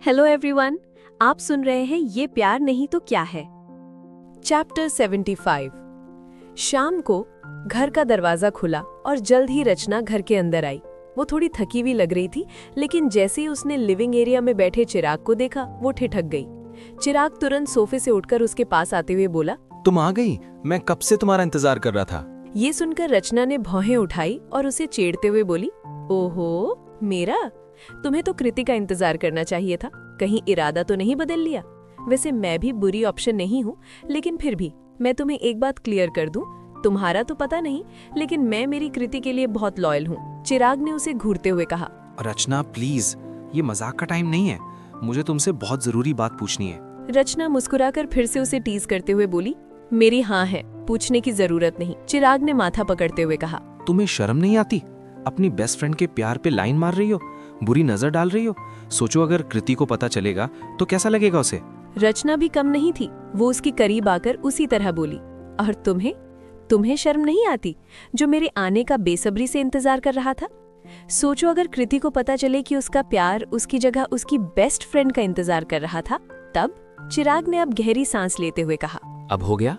Hello everyone, आप सुन रहे हैं ये प्यार नहीं तो क्या है। चैप्टर 75। शाम को घर का दरवाजा खुला और जल्द ही रचना घर के अंदर आई। वो थोड़ी थकी हुई लग रही थी, लेकिन जैसे ही उसने लिविंग एरिया में बैठे चिराग को देखा वो ठिठक गई। चिराग तुरंत सोफे से उठकर उसके पास आते हुए बोला, तुम आ गई? मैं कब से तुम्हारा इंतजार कर रहा था। ये सुनकर रचना ने भौहें उठाई और उसे छेड़ते हुए बोली, ओहो मेरा, तुम्हें तो कृति का इंतजार करना चाहिए था। कहीं इरादा तो नहीं बदल लिया? वैसे मैं भी बुरी ऑप्शन नहीं हूँ, लेकिन फिर भी मैं तुम्हें एक बात क्लियर कर दूं, तुम्हारा तो पता नहीं, लेकिन मैं मेरी कृति के लिए बहुत लॉयल हूँ। चिराग ने उसे घूरते हुए कहा। रचना प्लीज, ये मजाक का टाइम नहीं है, मुझे तुमसे बहुत जरूरी बात पूछनी है। रचना मुस्कुराकर फिर से उसे टीज करते हुए बोली, मेरी हाँ है, पूछने की जरूरत नहीं। चिराग ने माथा पकड़ते हुए कहा, तुम्हें शर्म नहीं आती? अपनी बेस्ट फ्रेंड के प्यार पे लाइन मार रही हो, बुरी नजर डाल रही हो। सोचो अगर कृति को पता चलेगा तो कैसा लगेगा उसे। रचना भी कम नहीं थी, वो उसकी करीब आकर उसी तरह बोली, और तुम्हें शर्म नहीं आती, जो मेरे आने का बेसब्री से इंतजार कर रहा था? सोचो अगर कृति को पता चले कि उसका प्यार उसकी जगह उसकी बेस्ट फ्रेंड का इंतजार कर रहा था, तब? चिराग ने अब गहरी सांस लेते हुए कहा, अब हो गया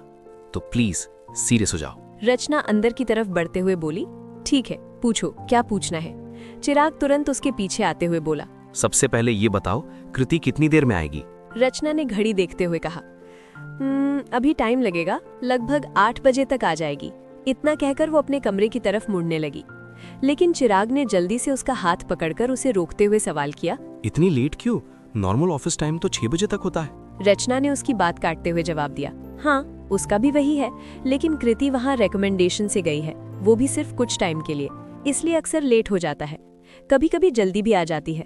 तो प्लीज सीरियस हो जाओ। रचना अंदर की तरफ बढ़ते हुए बोली, ठीक है, पूछो क्या पूछना है। चिराग तुरंत उसके पीछे आते हुए बोला, सबसे पहले ये बताओ, कृति कितनी देर में आएगी? रचना ने घड़ी देखते हुए कहा, अभी टाइम लगेगा, लगभग 8 बजे तक आ जाएगी। इतना कहकर वो अपने कमरे की तरफ मुड़ने लगी, लेकिन चिराग ने जल्दी से उसका हाथ पकड़कर उसे रोकते हुए सवाल किया, इतनी लेट क्यों? नॉर्मल ऑफिस टाइम तो 6 बजे तक होता है। रचना ने उसकी बात काटते हुए जवाब दिया, हाँ उसका भी वही है, लेकिन कृति वहाँ रिकमेंडेशन से गई है, वो भी सिर्फ कुछ टाइम के लिए, इसलिए अक्सर लेट हो जाता है, कभी कभी जल्दी भी आ जाती है।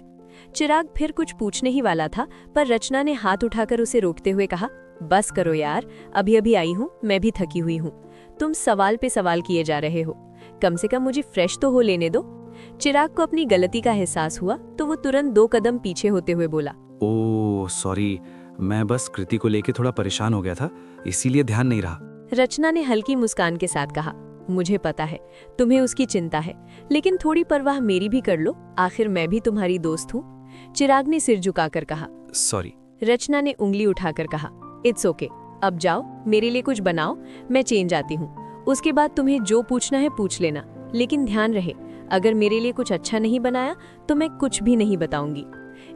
चिराग फिर कुछ पूछने ही वाला था, पर रचना ने हाथ उठाकर उसे रोकते हुए कहा, बस करो यार, अभी अभी आई हूँ, मैं भी थकी हुई हूँ। तुम सवाल पे सवाल किए जा रहे हो, कम से कम मुझे फ्रेश तो हो लेने दो। चिराग को अपनी गलती का एहसास हुआ तो वो तुरंत 2 कदम पीछे होते हुए बोला, ओह सॉरी, मैं बस कृति को लेके थोड़ा परेशान हो गया था, इसीलिए ध्यान नहीं रहा। रचना ने हल्की मुस्कान के साथ कहा, मुझे पता है तुम्हें उसकी चिंता है, लेकिन थोड़ी परवाह मेरी भी कर लो, आखिर मैं भी तुम्हारी दोस्त हूँ। चिराग ने सिर झुकाकर कहा, सॉरी। रचना ने उंगली उठाकर कहा, इट्स ओके, अब जाओ मेरे लिए कुछ बनाओ, मैं चेंज आती हूँ। उसके बाद तुम्हें जो पूछना है पूछ लेना, लेकिन ध्यान रहे अगर मेरे लिए कुछ अच्छा नहीं बनाया तो मैं कुछ भी नहीं बताऊंगी।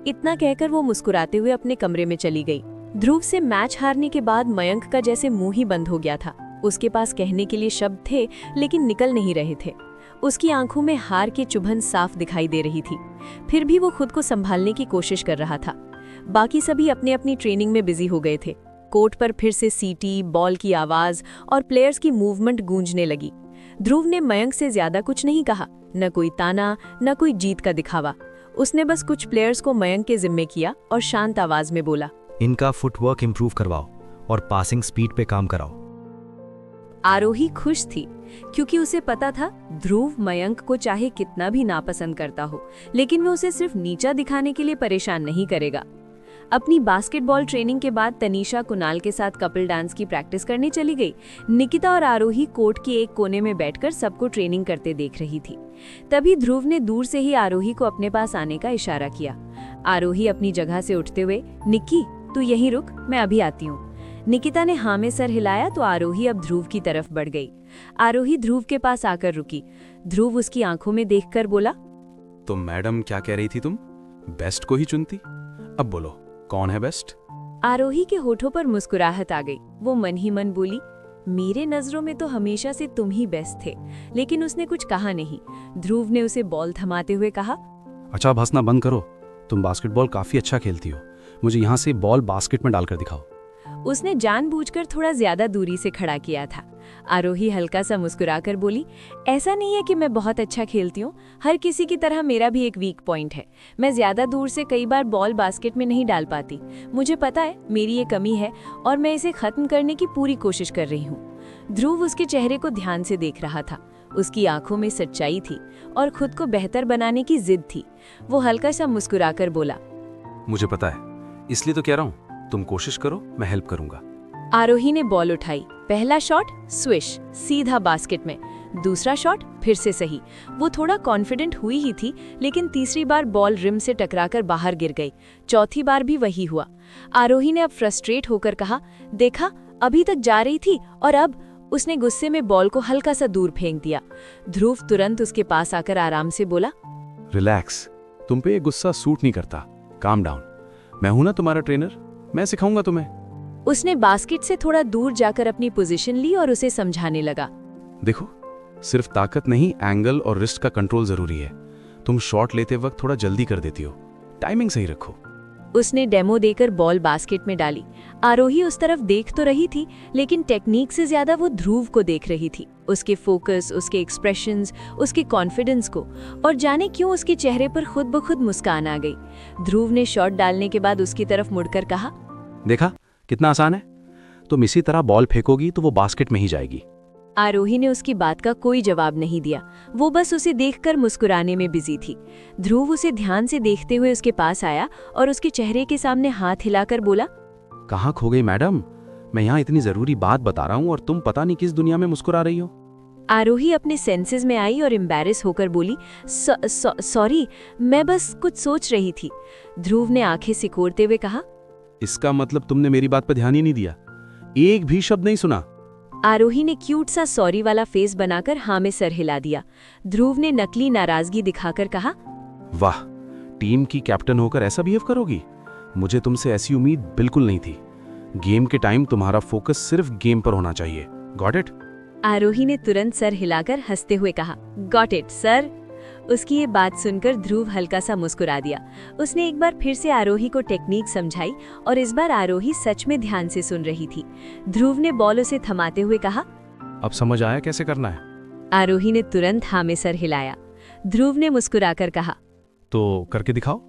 इतना कहकर वो मुस्कुराते हुए अपने कमरे में चली गई। ध्रुव से मैच हारने के बाद मयंक का जैसे मुंह ही बंद हो गया था। उसके पास कहने के लिए शब्द थे, लेकिन निकल नहीं रहे थे। उसकी आंखों में हार की चुभन साफ दिखाई दे रही थी, फिर भी वो खुद को संभालने की कोशिश कर रहा था। बाकी सभी अपने अपनी ट्रेनिंग में बिजी हो गए थे। कोर्ट पर फिर से सीटी, बॉल की आवाज और प्लेयर्स की मूवमेंट गूंजने लगी। ध्रुव ने मयंक से ज्यादा कुछ नहीं कहा, न कोई ताना, न कोई जीत का दिखावा। उसने बस कुछ प्लेयर्स को मयंक के जिम्मे किया और शांत आवाज में बोला, इनका फुटवर्क इंप्रूव करवाओ और पासिंग स्पीड पे काम कराओ। आरोही खुश थी, क्योंकि उसे पता था ध्रुव मयंक को चाहे कितना भी नापसंद करता हो, लेकिन वो उसे सिर्फ नीचा दिखाने के लिए परेशान नहीं करेगा। अपनी बास्केटबॉल ट्रेनिंग के बाद तनीषा कुणाल के साथ कपल डांस की प्रैक्टिस करने चली गई। निकिता और आरोही कोर्ट के एक कोने में बैठकर सबको ट्रेनिंग करते देख रही थी। तभी ध्रुव ने दूर से ही आरोही को अपने पास आने का इशारा किया। आरोही अपनी जगह से उठते हुए, निक्की तू यहीं रुक, मैं अभी आती हूँ। निकिता ने हाँ में सर हिलाया तो आरोही अब ध्रुव की तरफ बढ़ गई। आरोही ध्रुव के पास आकर रुकी। ध्रुव उसकी आंखों में देखकर बोला, तो मैडम क्या कह रही थी तुम? बेस्ट को ही चुनती? अब बोलो कौन है बेस्ट? आरोही के होठों पर मुस्कुराहट आ गई। वो मन ही मन बोली, मेरे नजरों में तो हमेशा से तुम ही बेस्ट थे, लेकिन उसने कुछ कहा नहीं। ध्रुव ने उसे बॉल थमाते हुए कहा, अच्छा अब हंसना बंद करो, तुम बास्केटबॉल काफी अच्छा खेलती हो, मुझे यहाँ से बॉल बास्केट में डालकर दिखाओ। उसने जानबूझकर थोड़ा ज्यादा दूरी से खड़ा किया था। आरोही हल्का सा मुस्कुराकर बोली, ऐसा नहीं है कि मैं बहुत अच्छा खेलती हूँ, हर किसी की तरह मेरा भी एक वीक पॉइंट है। मैं ज्यादा दूर से कई बार बॉल बास्केट में नहीं डाल पाती, मुझे पता है मेरी ये कमी है और मैं इसे खत्म करने की पूरी कोशिश कर रही हूँ। ध्रुव उसके चेहरे को ध्यान से देख रहा था। उसकी आंखों में सच्चाई थी और खुद को बेहतर बनाने की जिद थी। वो हल्का सा मुस्कुराकर बोला, मुझे पता है, इसलिए तो कह रहा हूँ, तुम कोशिश करो, मैं हेल्प करूंगा। आरोही ने बॉल उठाई। पहला शॉट स्विश, सीधा बास्केट में। दूसरा शॉट फिर से सही। वो थोड़ा कॉन्फिडेंट हुई ही थी, लेकिन तीसरी बार बॉल रिम से टकराकर बाहर गिर गई। चौथी बार भी वही हुआ। आरोही ने अब फ्रस्ट्रेट होकर कहा, देखा, अभी तक जा रही थी और अब। उसने गुस्से में बॉल को हल्का सा दूर फेंक दिया। ध्रुव तुरंत उसके पास आकर आराम से बोला, रिलैक्स, तुम पे ये गुस्सा सूट नहीं करता, काम डाउन। मैं हूं ना तुम्हारा ट्रेनर, मैं सिखाऊंगा तुम्हें। उसने बास्केट से थोड़ा दूर जाकर अपनी पोजीशन ली और उसे समझाने लगा। देखो, सिर्फ ताकत नहीं, एंगल और रिस्ट का कंट्रोल जरूरी है। तुम शॉट लेते वक्त थोड़ा जल्दी कर देती हो, टाइमिंग सही रखो। उसने डेमो देकर बॉल बास्केट में डाली। आरोही उस तरफ देख तो रही थी, लेकिन टेक्निक से ज्यादा वो ध्रुव को देख रही थी, उसके फोकस, उसके एक्सप्रेशंस, उसके कॉन्फिडेंस को। और जाने क्यों उसके चेहरे पर खुद ब खुद मुस्कान आ गई। ध्रुव ने शॉट डालने के बाद उसकी तरफ मुड़कर कहा, देखा कितना आसान है, तुम इसी तरह बॉल फेंकोगी तो वो बास्केट में ही जाएगी। आरोही ने उसकी बात का कोई जवाब नहीं दिया। वो बस उसे देखकर मुस्कुराने में बिजी थी। ध्रुव उसे ध्यान से देखते हुए उसके पास आया और उसके चेहरे के सामने हाथ हिलाकर बोला, कहाँ खो गई मैडम? मैं यहाँ इतनी जरूरी बात बता रहा हूँ और तुम पता नहीं किस दुनिया में मुस्कुरा रही हो। आरोही अपने सेंसेस में आई और एम्बैरेस होकर बोली, सॉरी, मैं बस कुछ सोच रही थी। ध्रुव ने आंखें सिकोड़ते हुए कहा, इसका मतलब तुमने मेरी बात पर ध्यान ही नहीं दिया, एक भी शब्द नहीं सुना। आरोही ने क्यूट सा सॉरी वाला फेस बनाकर हाँ में सर हिला दिया। ध्रुव ने नकली नाराजगी दिखाकर कहा, वाह, टीम की कैप्टन होकर ऐसा बिहेव करोगी? मुझे तुमसे ऐसी उम्मीद बिल्कुल नहीं थी। गेम के टाइम तुम्हारा फोकस सिर्फ गेम पर होना चाहिए, गॉट इट? आरोही ने तुरंत सर हिलाकर हंसते हुए कहा, गॉट इट सर। उसकी ये बात सुनकर ध्रुव हल्का सा मुस्कुरा दिया। उसने एक बार फिर से आरोही को टेक्निक समझाई और इस बार आरोही सच में ध्यान से सुन रही थी। ध्रुव ने बॉल उसे थमाते हुए कहा, अब समझ आया कैसे करना है? आरोही ने तुरंत हाँ में सर हिलाया। ध्रुव ने मुस्कुराकर कहा, तो करके दिखाओ।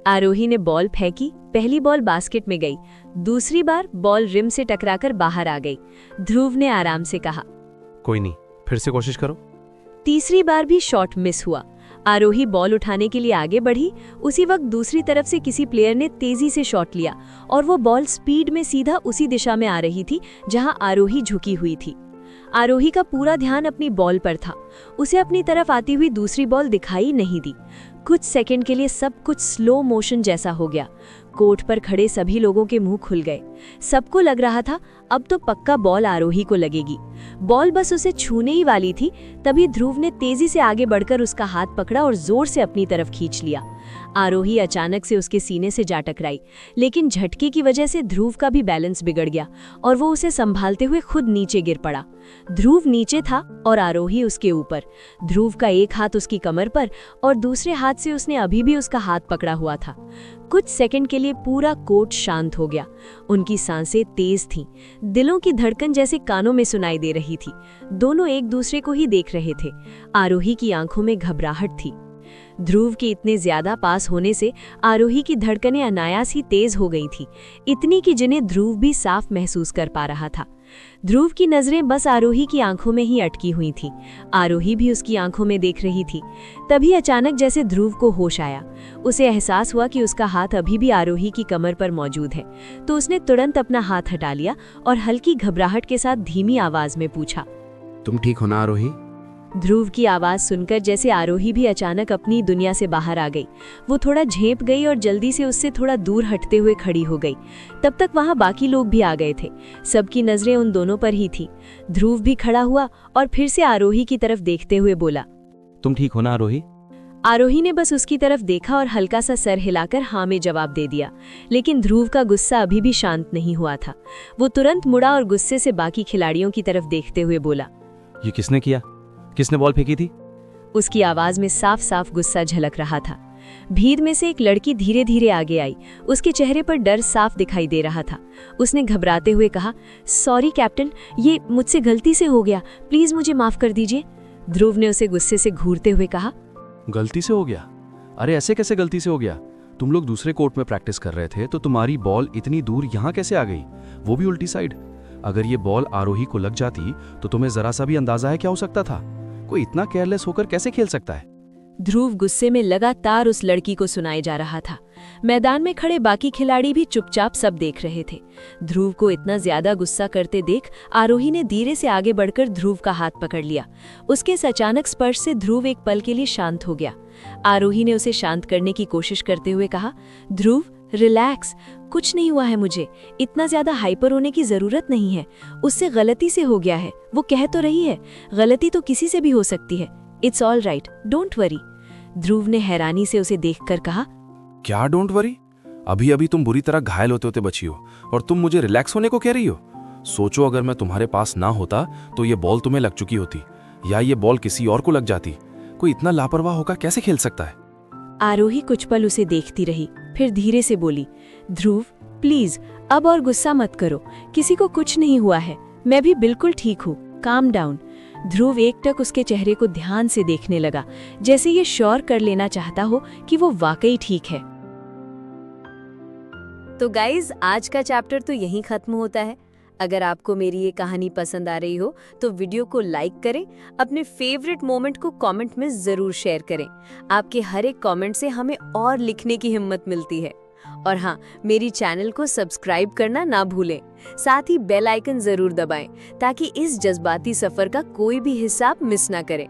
आरोही ने बॉल फेंकी। पहली बॉल बास्केट में गई, दूसरी बार बॉल रिम से टकराकर बाहर आ गई। ध्रुव ने आराम से कहा, कोई नहीं, फिर से कोशिश करो। तीसरी बार भी शॉट मिस हुआ। आरोही बॉल उठाने के लिए आगे बढ़ी। उसी वक्त दूसरी तरफ से किसी प्लेयर ने तेजी से शॉट लिया और वो बॉल स्पीड में सीधा उसी दिशा में आ रही थी जहां आरोही झुकी हुई थी। आरोही का पूरा ध्यान अपनी बॉल पर था। उसे अपनी तरफ आती हुई दूसरी बॉल दिखाई नहीं दी। कुछ सेकंड के लिए सब कुछ स्लो मोशन जैसा हो गया। कोर्ट पर खड़े सभी लोगों के मुंह खुल गए। सबको लग रहा था अब तो पक्का बॉल आरोही को लगेगी। बॉल बस उसे छूने ही वाली थी, तभी ध्रुव ने तेजी से आगे बढ़कर उसका हाथ पकड़ा और जोर से अपनी तरफ खींच लिया। आरोही अचानक से उसके सीने से जा टकराई, लेकिन झटके की वजह से ध्रुव का भी बैलेंस बिगड़ गया और वो उसे संभालते हुए खुद नीचे गिर पड़ा। ध्रुव नीचे था और आरोही उसके ऊपर। ध्रुव का एक हाथ उसकी कमर पर और दूसरे हाथ से उसने अभी भी उसका हाथ पकड़ा हुआ था। कुछ सेकंड के लिए पूरा कोर्ट शांत हो गया। उनकी सांसें तेज थीं, दिलों की धड़कन जैसे कानों में सुनाई दे रही थी। दोनों एक दूसरे को ही देख रहे थे। आरोही की आंखों में घबराहट थी। ध्रुव के इतने ज्यादा पास होने से आरोही की धड़कनें अनायास ही तेज हो गई थी, इतनी कि जिन्हें ध्रुव भी साफ महसूस कर पा रहा था। ध्रुव की नजरें बस आरोही की आंखों में ही अटकी हुई थीं। आरोही भी उसकी आंखों में देख रही थी। तभी अचानक जैसे ध्रुव को होश आया। उसे एहसास हुआ कि उसका हाथ अभी भी आरोही की कमर पर मौजूद है, तो उसने तुरंत अपना हाथ हटा लिया और हल्की घबराहट के साथ धीमी आवाज में पूछा, तुम ठीक हो ना आरोही? ध्रुव की आवाज सुनकर जैसे आरोही भी अचानक अपनी दुनिया से बाहर आ गई। वो थोड़ा झेंप गई और जल्दी से उससे थोड़ा दूर हटते हुए खड़ी हो गई। तब तक वहां बाकी लोग भी आ गए थे। सबकी नजरें उन दोनों पर ही थी। ध्रुव भी खड़ा हुआ और फिर से आरोही की तरफ देखते हुए बोला, तुम ठीक हो ना आरोही? आरोही ने बस उसकी तरफ देखा और हल्का सा सर हिलाकर हाँ में जवाब दे दिया। लेकिन ध्रुव का गुस्सा अभी भी शांत नहीं हुआ था। वो तुरंत मुड़ा और गुस्से से बाकी खिलाड़ियों की तरफ देखते हुए बोला, ये किसने किया? किसने बॉल फेंकी थी? उसकी आवाज में साफ साफ गुस्सा झलक रहा था। भीड़ में से एक लड़की धीरे धीरे आगे आई। उसके चेहरे पर डर साफ दिखाई दे रहा था। उसने घबराते हुए कहा, सॉरी कैप्टन, ये मुझसे गलती से हो गया, प्लीज मुझे माफ कर दीजिए। ध्रुव ने उसे गुस्से से घूरते हुए कहा, गलती से हो गया? अरे ऐसे कैसे गलती से हो गया? तुम लोग दूसरे कोर्ट में प्रैक्टिस कर रहे थे तो तुम्हारी बॉल इतनी दूर यहाँ कैसे आ गई, वो भी उल्टी साइड? अगर ये बॉल आरोही को लग जाती तो तुम्हें जरा सा भी अंदाजा है क्या हो सकता था? कोई इतना केयरलेस होकर कैसे खेल सकता है? ध्रुव गुस्से में लगातार उस लड़की को सुनाए जा रहा था। मैदान में खड़े बाकी खिलाड़ी भी चुपचाप सब देख रहे थे। ध्रुव को इतना ज्यादा गुस्सा करते देख आरोही ने धीरे से आगे बढ़कर ध्रुव का हाथ पकड़ लिया। उसके इस अचानक स्पर्श से ध्रुव एक पल के लिए शांत हो गया। आरोही ने उसे शांत करने की कोशिश करते हुए कहा, ध्रुव रिलैक्स, कुछ नहीं हुआ है, मुझे इतना ज्यादा हाइपर होने की जरूरत नहीं है। उससे गलती से हो गया है, वो कह तो रही है, गलती तो किसी से भी हो सकती है। It's all right, don't worry. Dhruv ने हैरानी से उसे देखकर कहा, क्या डोंट वरी? अभी अभी तुम बुरी तरह घायल होते होते बची हो और तुम मुझे रिलैक्स होने को कह रही हो? सोचो, अगर मैं तुम्हारे पास ना होता तो ये बॉल तुम्हें लग चुकी होती या ये बॉल किसी और को लग जाती। कोई इतना लापरवाह होकर कैसे खेल सकता है? आरोही कुछ पल उसे देखती रही, फिर धीरे से बोली, ध्रुव प्लीज अब और गुस्सा मत करो, किसी को कुछ नहीं हुआ है, मैं भी बिल्कुल ठीक हूँ, काम डाउन। ध्रुव एकटक उसके चेहरे को ध्यान से देखने लगा, जैसे ये श्योर कर लेना चाहता हो कि वो वाकई ठीक है। तो गाइज, आज का चैप्टर तो यहीं खत्म होता है। अगर आपको मेरी ये कहानी पसंद आ रही हो तो वीडियो को लाइक करें, अपने फेवरेट मोमेंट को कमेंट में जरूर शेयर करें। आपके हर एक कमेंट से हमें और लिखने की हिम्मत मिलती है। और हाँ, मेरी चैनल को सब्सक्राइब करना ना भूलें, साथ ही बेल आइकन जरूर दबाएं ताकि इस जज्बाती सफर का कोई भी हिस्सा आप मिस ना करें।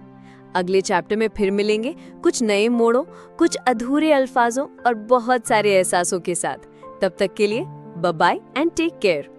अगले चैप्टर में फिर मिलेंगे, कुछ नए मोड़ों, कुछ अधूरे अल्फाजों और बहुत सारे एहसासों के साथ। तब तक के लिए bye bye and take care.